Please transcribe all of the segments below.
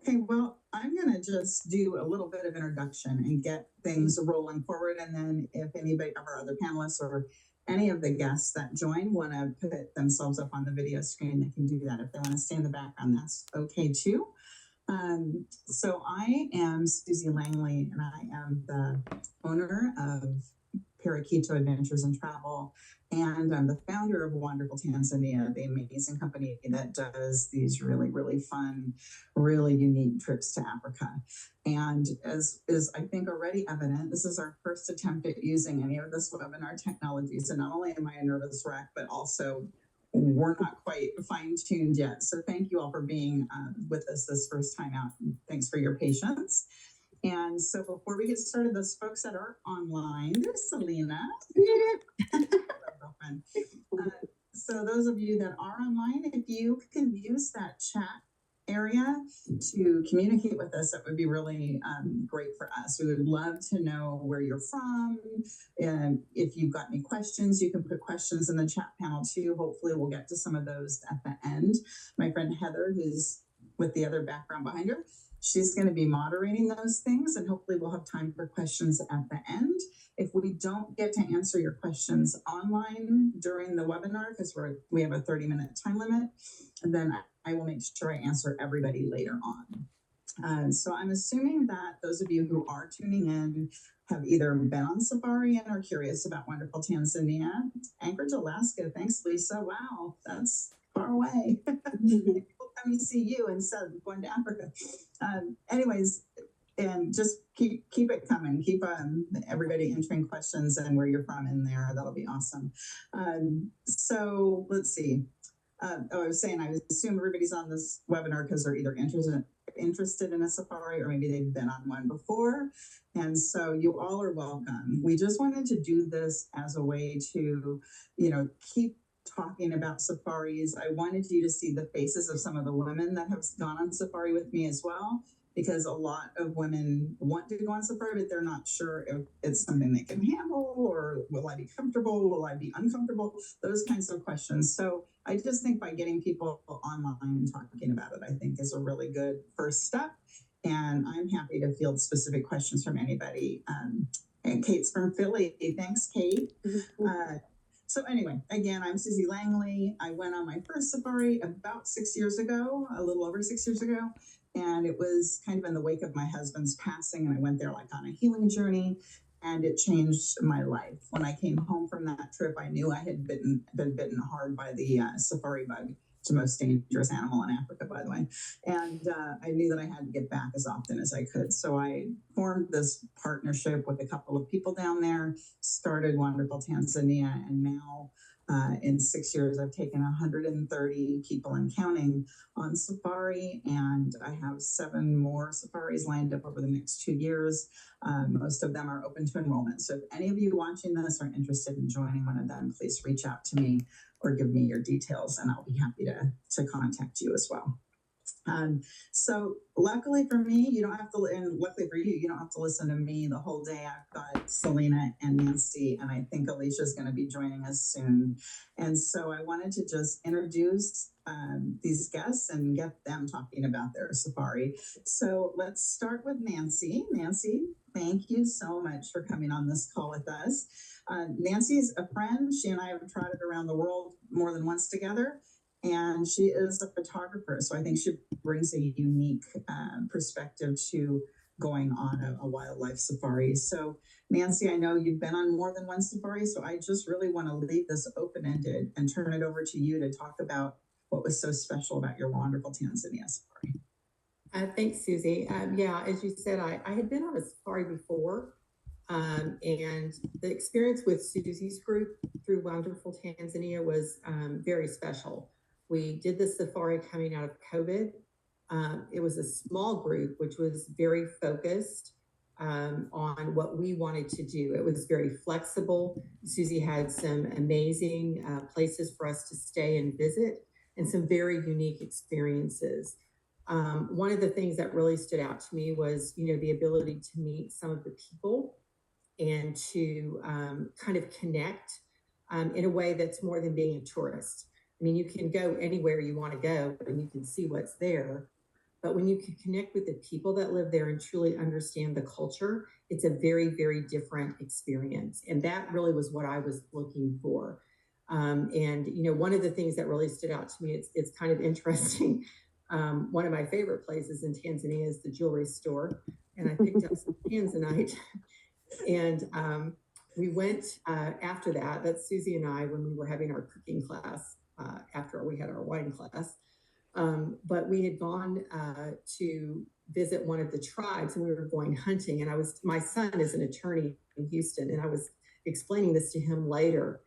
Okay, well, I'm going to just do a little bit of introduction and get things rolling forward. And then if anybody of our other panelists or any of the guests that join want to put themselves up on the video screen, they can do that. If they want to stay in the background, that's okay too. So I am Susie Langley, and I am the owner of Parakeeto Adventures and Travel, and I'm the founder of Wanderful Tanzania, the amazing company that does these really, really fun, really unique trips to Africa. And as is, I think, already evident, this is our first attempt at using any of this webinar technology. So not only am I a nervous wreck, but also we're not quite fine-tuned yet. So thank you all for being with us this first time out. Thanks for your patience. And so before we get started, those folks that are online, there's Selena. So those of you that are online, if you can use that chat area to communicate with us, that would be really great for us. We would love to know where you're from. And if you've got any questions, you can put questions in the chat panel too. Hopefully we'll get to some of those at the end. My friend Heather, who's with the other background behind her, she's going to be moderating those things, and hopefully we'll have time for questions at the end. If we don't get to answer your questions online during the webinar, because we have a 30-minute time limit, and then I will make sure I answer everybody later on. So I'm assuming that those of you who are tuning in have either been on safari and are curious about Wanderful Tanzania. Anchorage, Alaska. Thanks, Lisa. Wow, that's far away. People come to see you instead of going to Africa. Anyways, and just keep it coming. Keep everybody entering questions and where you're from in there. That'll be awesome. So let's see. I was saying, I assume everybody's on this webinar because they're either interested in a safari or maybe they've been on one before. And so you all are welcome. We just wanted to do this as a way to, keep talking about safaris. I wanted you to see the faces of some of the women that have gone on safari with me as well, because a lot of women want to go on safari, but they're not sure if it's something they can handle, or will I be comfortable? Will I be uncomfortable? Those kinds of questions. So I just think by getting people online and talking about it, I think is a really good first step. And I'm happy to field specific questions from anybody. And Kate's from Philly. Thanks, Kate. So anyway, again, I'm Susie Langley. I went on my first safari about 6 years ago, a little over 6 years ago. And it was kind of in the wake of my husband's passing. And I went there like on a healing journey, and it changed my life. When I came home from that trip, I knew I had been bitten hard by the safari bug. It's the most dangerous animal in Africa, by the way. And I knew that I had to get back as often as I could. So I formed this partnership with a couple of people down there, started Wanderful Tanzania, and now in 6 years, I've taken 130 people and counting on safari, and I have 7 more safaris lined up over the next 2 years. Most of them are open to enrollment. So if any of you watching this are interested in joining one of them, please reach out to me or give me your details, and I'll be happy to contact you as well. So luckily for me, you don't have to, and luckily for you, you don't have to listen to me the whole day. I've got Selena and Nancy, and I think Alicia's going to be joining us soon. And so I wanted to just introduce these guests and get them talking about their safari. So let's start with Nancy. Nancy, thank you so much for coming on this call with us. Nancy's a friend. She and I have trotted around the world more than once together. And she is a photographer, so I think she brings a unique perspective to going on a wildlife safari. So Nancy, I know you've been on more than one safari, so I just really want to leave this open-ended and turn it over to you to talk about what was so special about your Wanderful Tanzania safari. Thanks, Susie. Yeah, as you said, I had been on a safari before, and the experience with Susie's group through Wanderful Tanzania was very special. We did the safari coming out of COVID. It was a small group, which was very focused on what we wanted to do. It was very flexible. Susie had some amazing places for us to stay and visit, and some very unique experiences. One of the things that really stood out to me was, the ability to meet some of the people and to kind of connect in a way that's more than being a tourist. I mean, you can go anywhere you want to go and you can see what's there, but when you can connect with the people that live there and truly understand the culture, it's a very, very different experience. And that really was what I was looking for. And one of the things that really stood out to me, it's kind of interesting. One of my favorite places in Tanzania is the jewelry store, and I picked up some Tanzanite. And we went after that. That's Susie and I when we were having our cooking class after we had our wine class. But we had gone to visit one of the tribes, and we were going hunting. And my son is an attorney in Houston, and I was explaining this to him later.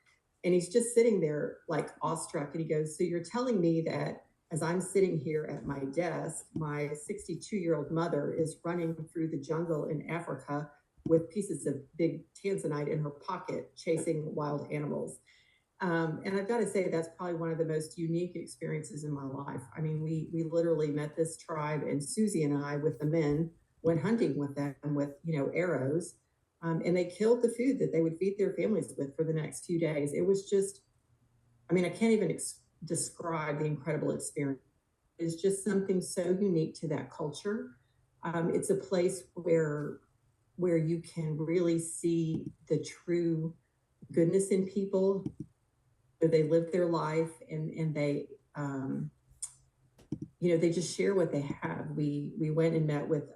And he's just sitting there like awestruck. And he goes, "So you're telling me that as I'm sitting here at my desk, my 62-year-old mother is running through the jungle in Africa with pieces of big Tanzanite in her pocket, chasing wild animals." And I've got to say, that's probably one of the most unique experiences in my life. I mean, we literally met this tribe, and Susie and I, with the men, went hunting with them with, arrows. And they killed the food that they would feed their families with for the next few days. It was just, I mean, I can't even describe the incredible experience. It's just something so unique to that culture. It's a place where you can really see the true goodness in people. They live their life, and they they just share what they have. We went and met with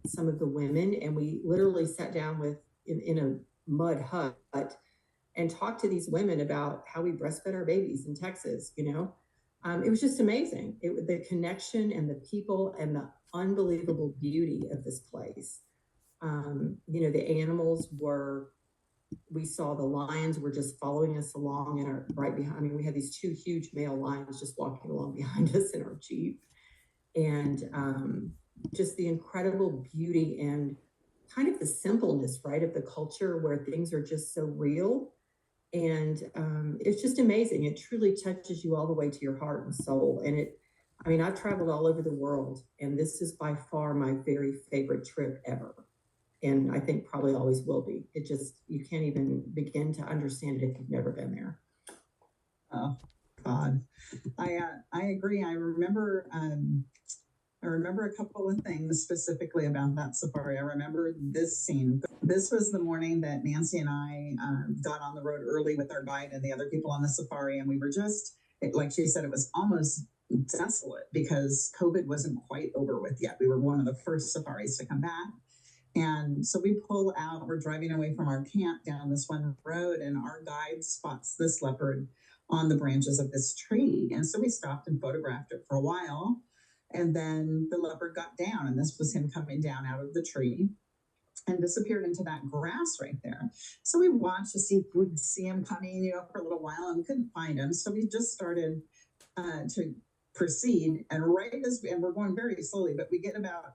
some of the women, and we literally sat down in a mud hut and talked to these women about how we breastfed our babies in Texas. It was just amazing. The connection and the people and the unbelievable beauty of this place. The animals were, we saw the lions were just following us along and are right behind. I mean, we had these two huge male lions just walking along behind us in our Jeep. And just the incredible beauty and kind of the simpleness, right, of the culture where things are just so real. And it's just amazing. It truly touches you all the way to your heart and soul. And I've traveled all over the world, and this is by far my very favorite trip ever. And I think probably always will be. You can't even begin to understand it if you've never been there. Oh, God. I agree. I remember a couple of things specifically about that safari. I remember this scene. This was the morning that Nancy and I got on the road early with our guide and the other people on the safari. And we were like she said, it was almost desolate because COVID wasn't quite over with yet. We were one of the first safaris to come back. And so we pull out, we're driving away from our camp down this one road, and our guide spots this leopard on the branches of this tree. And so we stopped and photographed it for a while. And then the leopard got down, and this was him coming down out of the tree and disappeared into that grass right there. So we watched to see if we'd see him coming, for a little while, and we couldn't find him. So we just started to proceed, and we're going very slowly, but we get about,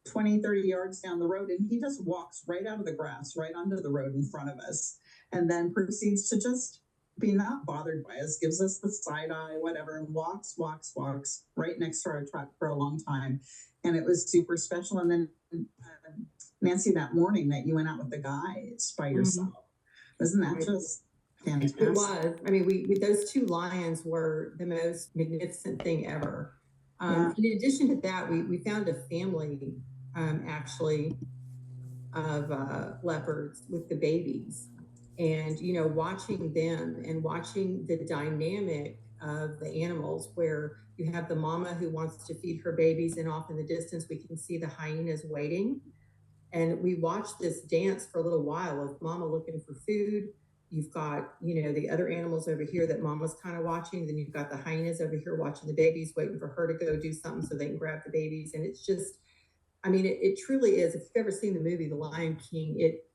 20, 30 yards down the road, and he just walks right out of the grass, right onto the road in front of us, and then proceeds to just be not bothered by us, gives us the side eye, whatever, and walks right next to our truck for a long time. And it was super special. And then Nancy, that morning that you went out with the guides by yourself, wasn't that just fantastic? It was. I mean, we those two lions were the most magnificent thing ever. In addition to that, we found a family actually of leopards with the babies, and watching them and watching the dynamic of the animals, where you have the mama who wants to feed her babies, and off in the distance we can see the hyenas waiting. And we watched this dance for a little while of mama looking for food. You've got, the other animals over here that mama's kind of watching. Then you've got the hyenas over here watching the babies, waiting for her to go do something so they can grab the babies. And it's just, it truly is. If you've ever seen the movie The Lion King, it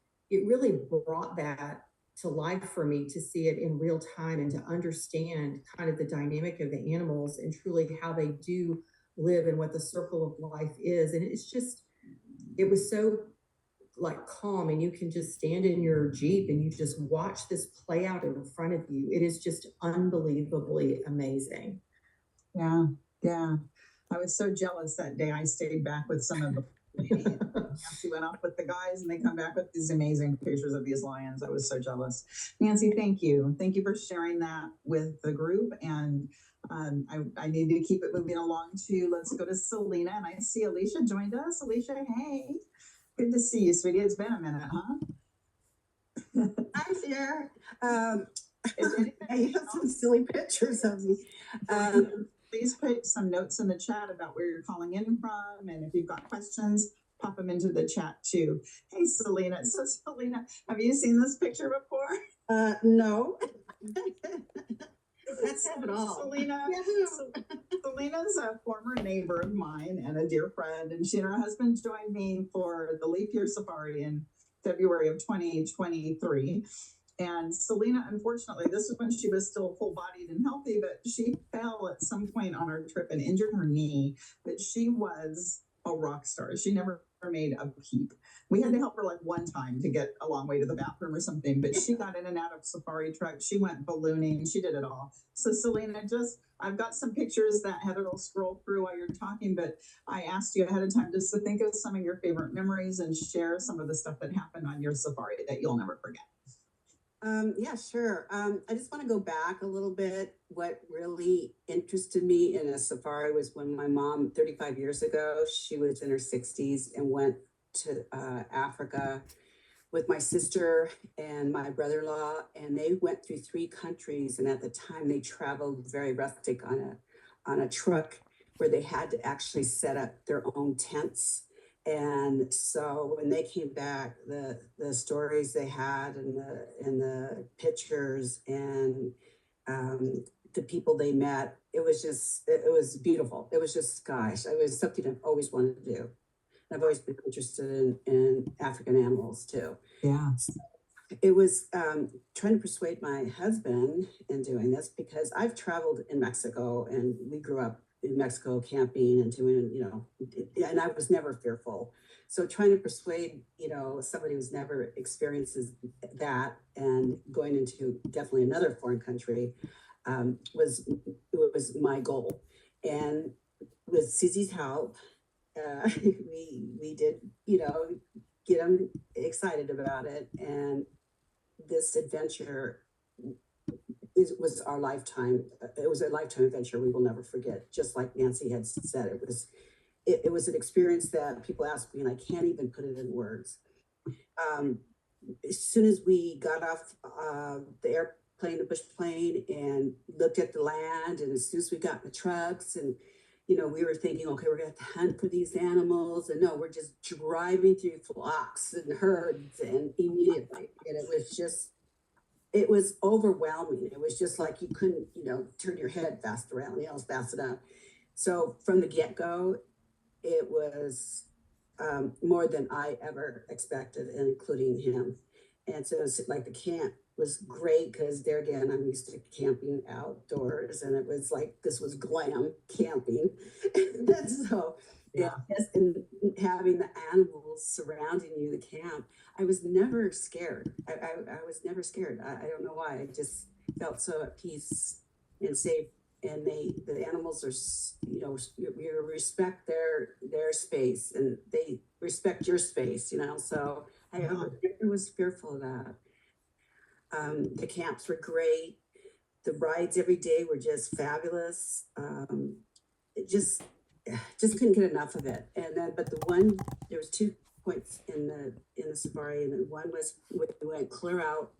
really brought that to life for me, to see it in real time and to understand kind of the dynamic of the animals and truly how they do live and what the circle of life is. And it was so like calm, and you can just stand in your Jeep and you just watch this play out in front of you. It is just unbelievably amazing. Yeah. I was so jealous that day. I stayed back with some of the Nancy went off with the guys and they come back with these amazing pictures of these lions. I was so jealous. Nancy, thank you. Thank you for sharing that with the group. And I need to keep it moving along too. Let's go to Selena. And I see Alicia joined us. Alicia, hey. Good to see you, sweetie. It's been a minute, huh? Hi there. I have some silly pictures of me. Please put some notes in the chat about where you're calling in from, and if you've got questions, pop them into the chat too. Hey, Selena. So, Selena, have you seen this picture before? No. That's not at all. Selena's a former neighbor of mine and a dear friend, and she and her husband joined me for the leap year safari in February of 2023. And Selena, unfortunately, this is when she was still full-bodied and healthy, but she fell at some point on our trip and injured her knee. But she was a rock star. She never made a peep. We had to help her like one time to get a long way to the bathroom or something, but she got in and out of safari trucks. She went ballooning. She did it all. So Selena, I've got some pictures that Heather will scroll through while you're talking, but I asked you ahead of time just to think of some of your favorite memories and share some of the stuff that happened on your safari that you'll never forget. Yeah, sure. I just want to go back a little bit. What really interested me in a safari was when my mom, 35 years ago, she was in her 60s and went to Africa with my sister and my brother-in-law, and they went through 3 countries. And at the time, they traveled very rustic on a truck where they had to actually set up their own tents. And so when they came back, the stories they had and the pictures and the people they met, it was beautiful. It was just, gosh, it was something I've always wanted to do. I've always been interested in African animals too. Yeah. So it was trying to persuade my husband in doing this because I've traveled in Mexico and we grew up in Mexico camping and doing, and I was never fearful. So trying to persuade, somebody who's never experiences that and going into definitely another foreign country was my goal. And with Susie's help, we did, get them excited about it. And this adventure was our lifetime. It was a lifetime adventure we will never forget. Just like Nancy had said, it was an experience that people ask me, and I can't even put it in words. As soon as we got off the airplane, the bush plane, and looked at the land, and as soon as we got in the trucks, and we were thinking, okay, we're gonna have to hunt for these animals, and no, we're just driving through flocks and herds, and immediately, and it was overwhelming. It was just like you couldn't, turn your head fast enough. So from the get-go, it was more than I ever expected, including him. And so it's like the camp was great because there again, I'm used to camping outdoors, and it was like this was glam camping. So yeah, and having the animals surrounding you, the camp, I was never scared. I was never scared. I don't know why. I just felt so at peace and safe. And the animals are, you respect their space, and they respect your space, So I was fearful of that. The camps were great. The rides every day were just fabulous. It just couldn't get enough of it. And then, but there was 2 points in the safari, and one was we went clear out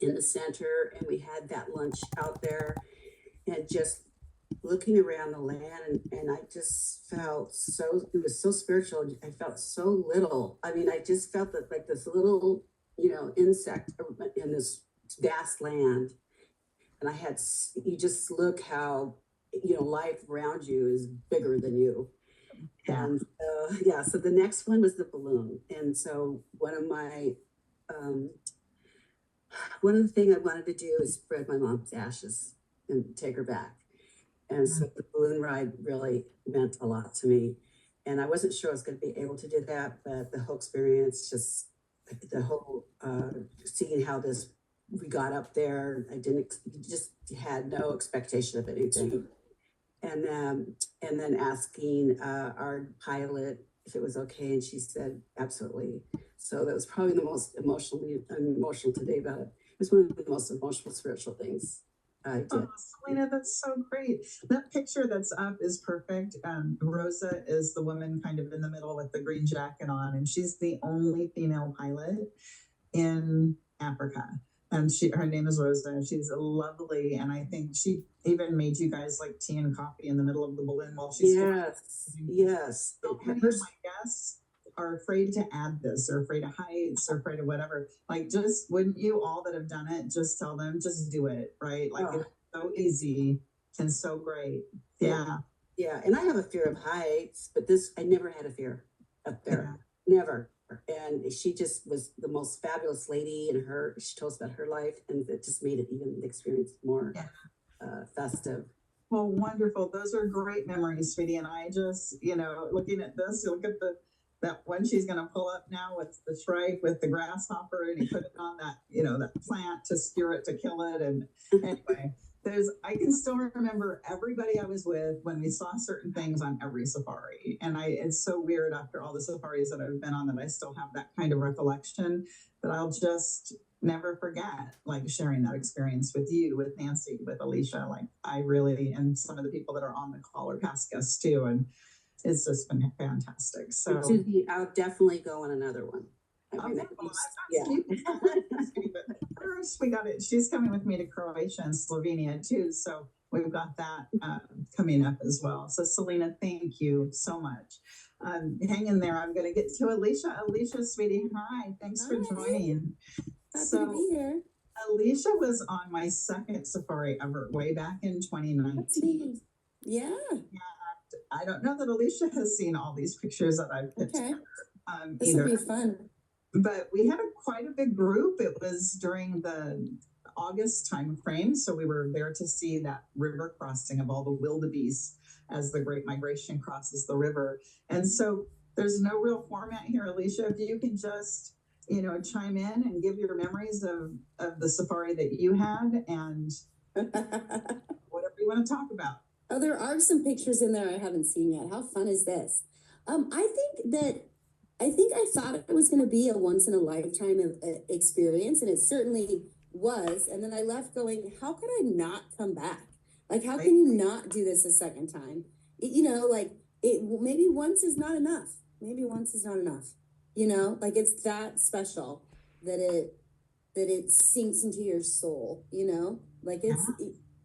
in the center, and we had that lunch out there, and just looking around the land, and I just felt it was so spiritual. I felt so little. I mean, I just felt that like this little, insect in this vast land. And you just look how, life around you is bigger than you. Yeah. And so the next one was the balloon. And so one of the things I wanted to do is spread my mom's ashes and take her back. And so the balloon ride really meant a lot to me. And I wasn't sure I was going to be able to do that, but the whole experience, just the whole seeing how we got up there, just had no expectation of anything. and then asking our pilot if it was okay, and she said absolutely. So that was probably the most emotional today about it. It was one of the most emotional spiritual things I did. Oh, Selena, that's so great. That picture that's up is perfect. Rosa is the woman kind of in the middle with the green jacket on, and she's the only female pilot in Africa. And her name is Rosa, and she's lovely. And I think she even made you guys like tea and coffee in the middle of the balloon while she's yes. So many of my guests are afraid to add this, or afraid of heights, or afraid of whatever. Like, just wouldn't you all that have done it just tell them, just do it, right? Like, it's so easy and so great. Yeah. Yeah, and I have a fear of heights, but I never had a fear up there. Never. And she just was the most fabulous lady, and she told us about her life, and it just made it even the experience more festive. Well, wonderful. Those are great memories, sweetie. And I just, looking at this, you look at that one she's going to pull up now with the shrike with the grasshopper, and he put it on that, that plant to scare it, to kill it. And anyway, I can still remember everybody I was with when we saw certain things on every safari. And it's so weird after all the safaris that I've been on that I still have that kind of recollection that I'll just never forget, like sharing that experience with you, with Nancy, with Alicia. Like, and some of the people that are on the call are past guests too. And it's just been fantastic. So I'll definitely go on another one. But first we got it. She's coming with me to Croatia and Slovenia too. So we've got that coming up as well. So Selena, thank you so much. Hang in there. I'm going to get to Alicia. Alicia, sweetie, hi. Thanks for joining. Happy to be here. Alicia was on my second safari ever, way back in 2019. Yeah. I don't know that Alicia has seen all these pictures that I've put together. This will be fun. But we had quite a big group. It was during the August time frame, so we were there to see that river crossing of all the wildebeest as the Great Migration crosses the river. And so there's no real format here, Alicia. If you can just chime in and give your memories of the safari that you had and whatever you want to talk about. Oh, there are some pictures in there I haven't seen yet. How fun is this? I think I thought it was going to be a once in a lifetime experience, and it certainly was. And then I left going, how could I not come back? Like, how can you not do this a second time? Maybe once is not enough. Maybe once is not enough. Like, it's that special that it sinks into your soul, like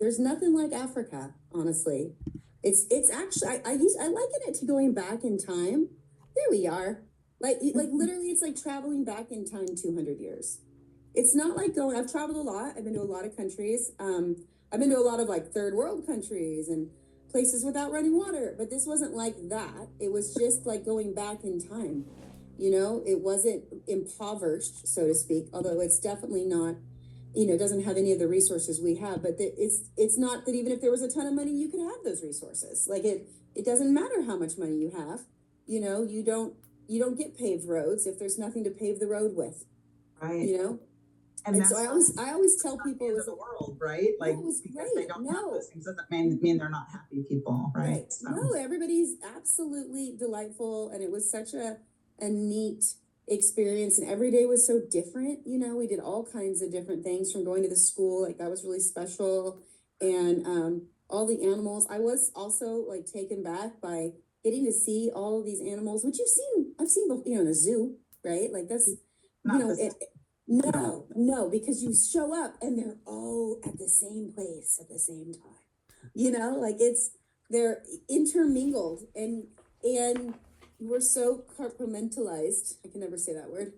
there's nothing like Africa, honestly. It's actually, I liken it to going back in time. There we are. Like literally it's like traveling back in time 200 years. It's not like I've traveled a lot. I've been to a lot of countries. I've been to a lot of like third world countries and places without running water, but this wasn't like that. It was just like going back in time. It wasn't impoverished, so to speak, although it's definitely not, doesn't have any of the resources we have, but it's not that even if there was a ton of money, you could have those resources. Like it doesn't matter how much money you have, you don't get paved roads if there's nothing to pave the road with, right? And so I always tell people it was the world, right? Like, it was great. They don't have those things doesn't mean they're not happy people, right? So. No, everybody's absolutely delightful, and it was such a neat experience, and every day was so different. We did all kinds of different things, from going to the school, like that was really special, and all the animals. I was also like taken back by getting to see all of these animals, which I've seen in a zoo, right? Like that's no, because you show up and they're all at the same place at the same time. Like they're intermingled, and we're so compartmentalized. I can never say that word.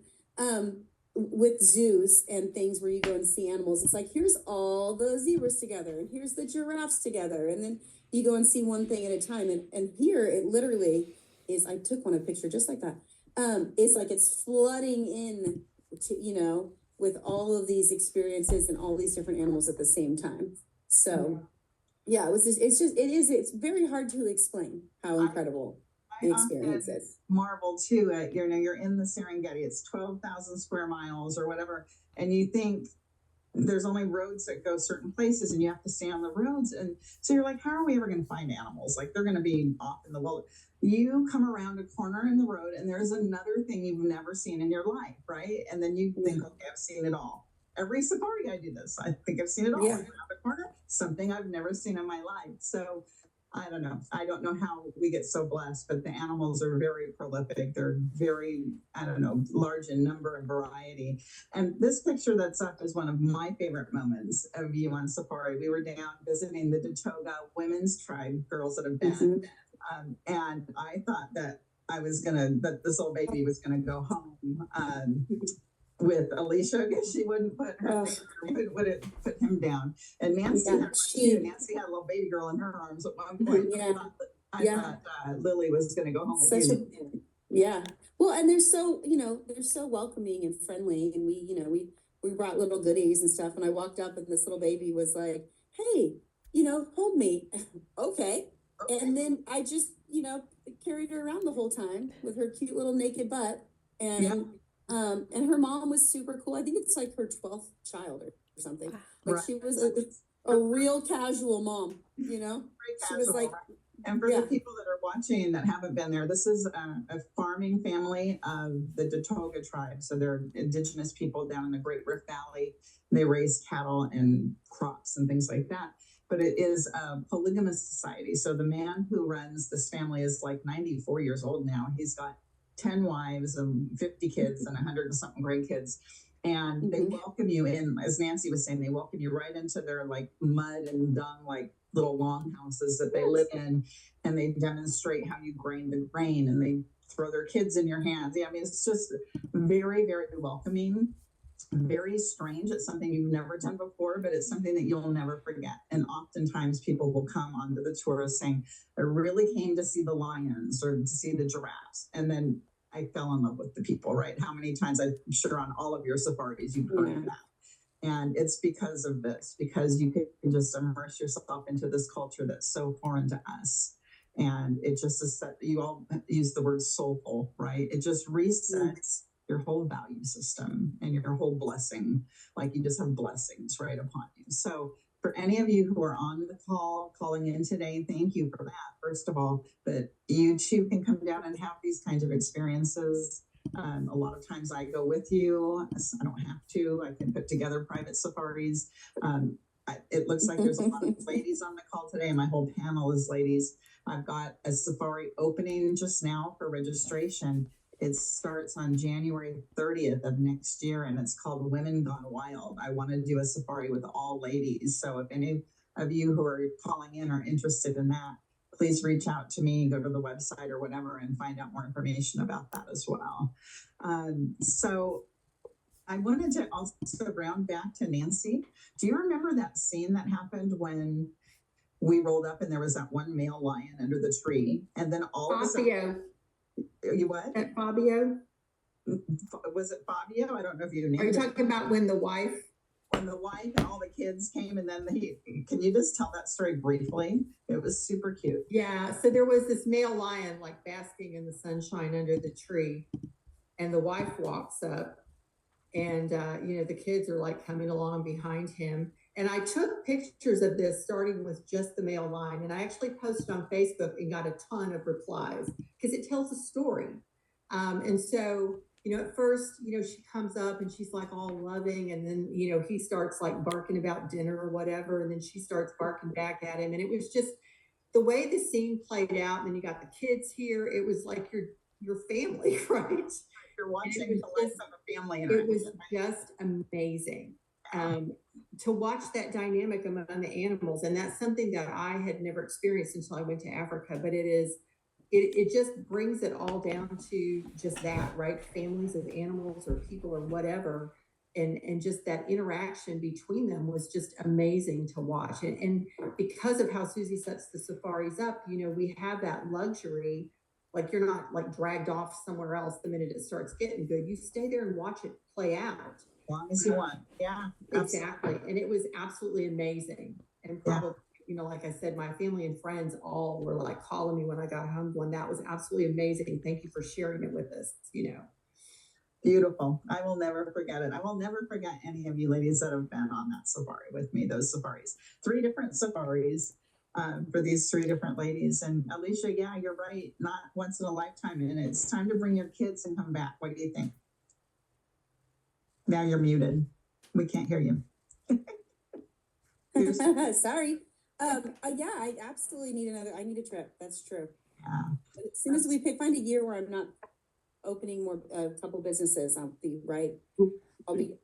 With zoos and things where you go and see animals, it's like, here's all the zebras together, and here's the giraffes together, and then you go and see one thing at a time. And here it literally is. I took a picture just like that. It's like it's flooding in to, with all of these experiences and all these different animals at the same time. So yeah, it's very hard to explain how incredible the experience is. Marvel too at you're in the Serengeti, it's 12,000 square miles or whatever, and you think there's only roads that go certain places and you have to stay on the roads. And so you're like, how are we ever going to find animals? Like they're going to be off in the world. You come around a corner in the road and there's another thing you've never seen in your life, right? And then you think, okay, I've seen it all. Every safari I do this. I think I've seen it all. Yeah. Around the corner, something I've never seen in my life. So I don't know. I don't know how we get so blessed, but the animals are very prolific. They're very, I don't know, large in number and variety. And this picture that's up is one of my favorite moments of you on safari. We were down visiting the Datoga women's tribe girls that have been. And I thought that that this little baby was gonna go home with Alicia because she wouldn't put her wouldn't put him down. And Nancy Nancy had a little baby girl in her arms at one point. I thought Lily was going to go home with you. Well, and they're so, they're so welcoming and friendly, and we brought little goodies and stuff, and I walked up and this little baby was like, hey, hold me. Okay. And then I just, carried her around the whole time with her cute little naked butt. And and her mom was super cool. I think it's like her 12th child or something. Like she was a real casual mom, She was like, and for the people that are watching that haven't been there, this is a farming family of the Datoga tribe. So they're indigenous people down in the Great Rift Valley. They raise cattle and crops and things like that. But it is a polygamous society. So the man who runs this family is like 94 years old now. He's got 10 wives and 50 kids and 100 and something grandkids. And they welcome you in, as Nancy was saying, they welcome you right into their like mud and dung, like little longhouses that they live in. And they demonstrate how you grind the grain and they throw their kids in your hands. Yeah, I mean, it's just very, very welcoming, very strange. It's something you've never done before, but it's something that you'll never forget. And oftentimes people will come onto the tour saying, I really came to see the lions or to see the giraffes. And then I fell in love with the people, right? How many times, I'm sure on all of your safaris, you've heard that. And it's because of this, because you can just immerse yourself into this culture that's so foreign to us. And it just is that you all use the word soulful, right? It just resets your whole value system and your whole blessing. Like you just have blessings right upon you. So for any of you who are on the call, calling in today, thank you for that. First of all, that you too can come down and have these kinds of experiences. A lot of times I go with you. I don't have to. I can put together private safaris. It looks like there's a lot of ladies on the call today, and my whole panel is ladies. I've got a safari opening just now for registration. It starts on January 30th of next year, and it's called Women Gone Wild. I want to do a safari with all ladies. So if any of you who are calling in are interested in that, please reach out to me, go to the website or whatever, and find out more information about that as well. So I wanted to also round back to Nancy. Do you remember that scene that happened when we rolled up and there was that one male lion under the tree? And then all of a sudden... You what? At Fabio? Was it Fabio? I don't know if you Are you talking about when the wife and all the kids came, and then can you just tell that story briefly? It was super cute. Yeah, so there was this male lion like basking in the sunshine under the tree, and the wife walks up, and the kids are like coming along behind him. And I took pictures of this starting with just the male lion, and I actually posted on Facebook and got a ton of replies because it tells a story. And so, at first, she comes up and she's like all loving, and then, he starts like barking about dinner or whatever, and then she starts barking back at him. And it was just the way the scene played out. And then you got the kids here. It was like your family, right? You're watching the life of a family. It was just amazing. To watch that dynamic among the animals. And that's something that I had never experienced until I went to Africa, but it just brings it all down to just that, right? Families of animals or people or whatever. And just that interaction between them was just amazing to watch. And because of how Susie sets the safaris up, we have that luxury. Like you're not like dragged off somewhere else the minute it starts getting good. You stay there and watch it play out. As long as you want. Yeah, exactly. And it was absolutely amazing. And probably, like I said, my family and friends all were like calling me when I got home going, that was absolutely amazing. Thank you for sharing it with us, Beautiful. I will never forget it. I will never forget any of you ladies that have been on that safari with me, those safaris. 3 different safaris for these 3 different ladies. And Alicia, yeah, you're right. Not once in a lifetime. And it's time to bring your kids and come back. What do you think? Now you're muted. We can't hear you. Sorry. Yeah, I absolutely need I need a trip. That's true. Yeah. As soon as we find a year where I'm not opening more, a couple businesses, I'll be right.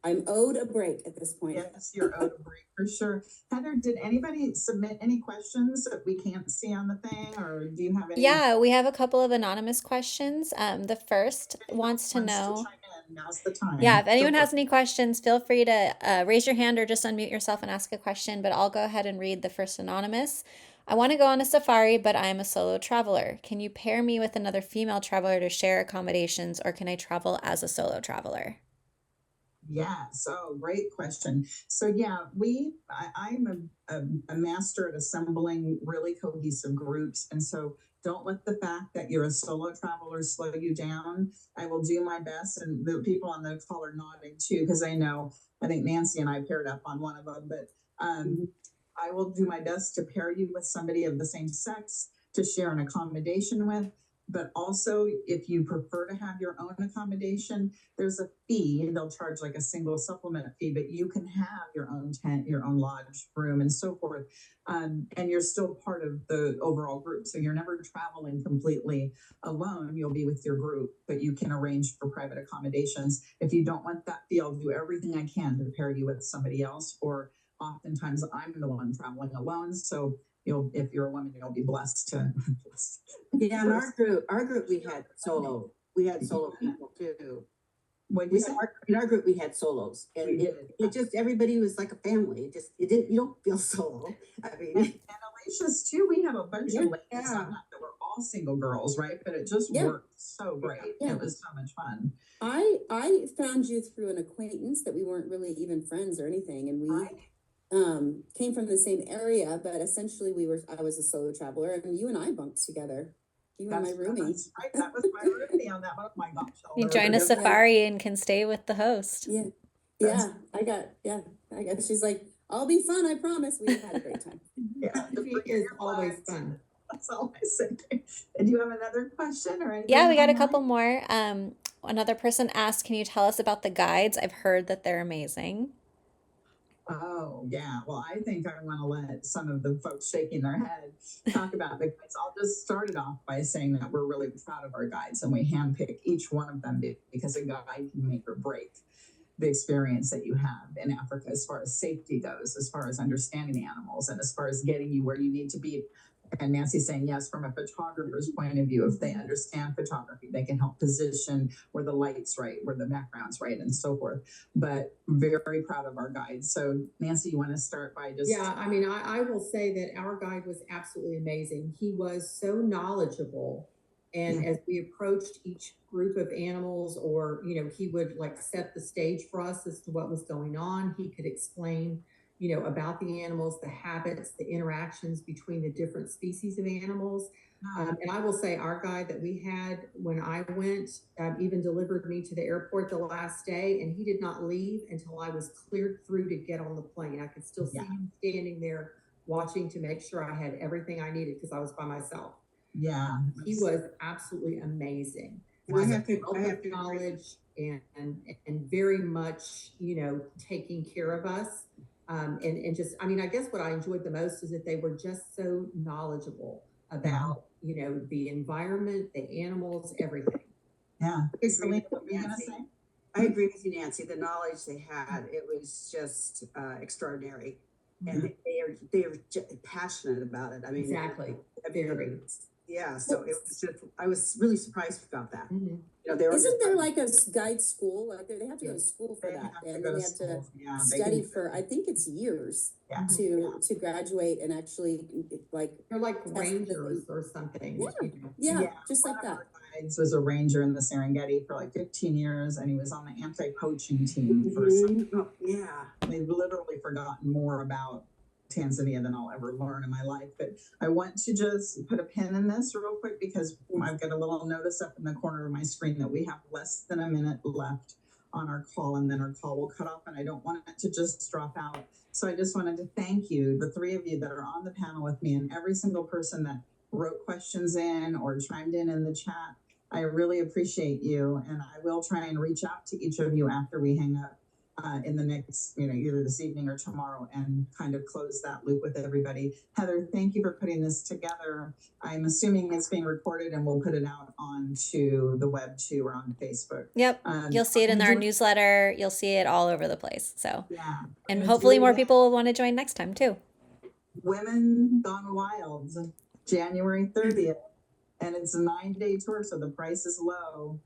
I'm owed a break at this point. Yes, you're owed a break for sure. Heather, did anybody submit any questions that we can't see on the thing, or do you have any? Yeah, we have a couple of anonymous questions. The first wants to know. chime in, now's the time. Yeah, if anyone has any questions, feel free to raise your hand or just unmute yourself and ask a question, but I'll go ahead and read the first anonymous. I want to go on a safari, but I am a solo traveler. Can you pair me with another female traveler to share accommodations, or can I travel as a solo traveler? Yeah, so great question. So yeah, I'm a master at assembling really cohesive groups. And so don't let the fact that you're a solo traveler slow you down. I will do my best. And the people on the call are nodding too, because I think Nancy and I paired up on one of them, but I will do my best to pair you with somebody of the same sex to share an accommodation with. But also, if you prefer to have your own accommodation, there's a fee. They'll charge like a single supplement fee, but you can have your own tent, your own lodge room, and so forth. And you're still part of the overall group. So you're never traveling completely alone. You'll be with your group, but you can arrange for private accommodations. If you don't want that fee, I'll do everything I can to pair you with somebody else. Or oftentimes I'm the one traveling alone. So if you're a woman, you'll be blessed to. Yeah, in our group we had solo people too. In our group we had solos, and it just, everybody was like a family. You don't feel solo. I mean, and Alicia's too. We have a bunch of ladies on that were all single girls, right? But it just worked so great. Yeah. It was so much fun. I found you through an acquaintance that we weren't really even friends or anything, and we came from the same area, but essentially I was a solo traveler, and you and I bunked together. You were my roomie. That's right. That was my roomie on that one. Oh my gosh. You join a safari and can stay with the host. Yeah. I got, she's like, I'll be fun, I promise. We had a great time. Yeah, it is always fun. That's all I say. And do you have another question or anything? Yeah, we got a couple more. Another person asked, can you tell us about the guides? I've heard that they're amazing. Oh, yeah. Well, I think I want to let some of the folks shaking their head talk about the guides. I'll just start it off by saying that we're really proud of our guides, and we handpick each one of them because a guide can make or break the experience that you have in Africa as far as safety goes, as far as understanding the animals, and as far as getting you where you need to be. And Nancy's saying, yes, from a photographer's point of view, if they understand photography, they can help position where the light's right, where the background's right, and so forth. But very proud of our guides. So Nancy, you want to start by just... Yeah, I mean, I will say that our guide was absolutely amazing. He was so knowledgeable. And as we approached each group of animals, or, he would set the stage for us as to what was going on. He could explain about the animals, the habits, the interactions between the different species of animals. And I will say our guide that we had when I went even delivered me to the airport the last day, and he did not leave until I was cleared through to get on the plane. I could still see him standing there watching to make sure I had everything I needed because I was by myself. Yeah. He was absolutely amazing. I have to knowledge and very much, taking care of us. And just, I guess what I enjoyed the most is that they were just so knowledgeable about, the environment, the animals, everything. Yeah. Selena, what were you going to say? I agree with you, Nancy. The knowledge they had, it was just extraordinary. And they are passionate about it. I mean, exactly. Very. Yeah, so it was just, I was really surprised about that. Mm-hmm. Isn't there like a guide school? Like they have to go to school for that, and they have to study for, I think it's years to graduate and actually they're like rangers or something. Yeah, just like that. Was a ranger in the Serengeti for 15 years, and he was on the anti-poaching team for some. Yeah, they've literally forgotten more about Tanzania than I'll ever learn in my life. But I want to just put a pin in this real quick because I've got a little notice up in the corner of my screen that we have less than a minute left on our call, and then our call will cut off, and I don't want it to just drop out. So I just wanted to thank you, the three of you that are on the panel with me, and every single person that wrote questions in or chimed in the chat. I really appreciate you, and I will try and reach out to each of you after we hang up in the next, either this evening or tomorrow, and kind of close that loop with everybody. Heather, thank you for putting this together. I'm assuming it's being recorded, and we'll put it out onto the web too, or on Facebook. Yep. You'll see it in our newsletter. You'll see it all over the place. So, and hopefully more people will want to join next time too. Women Gone Wild, January 30th. And it's a 9-day tour, so the price is low.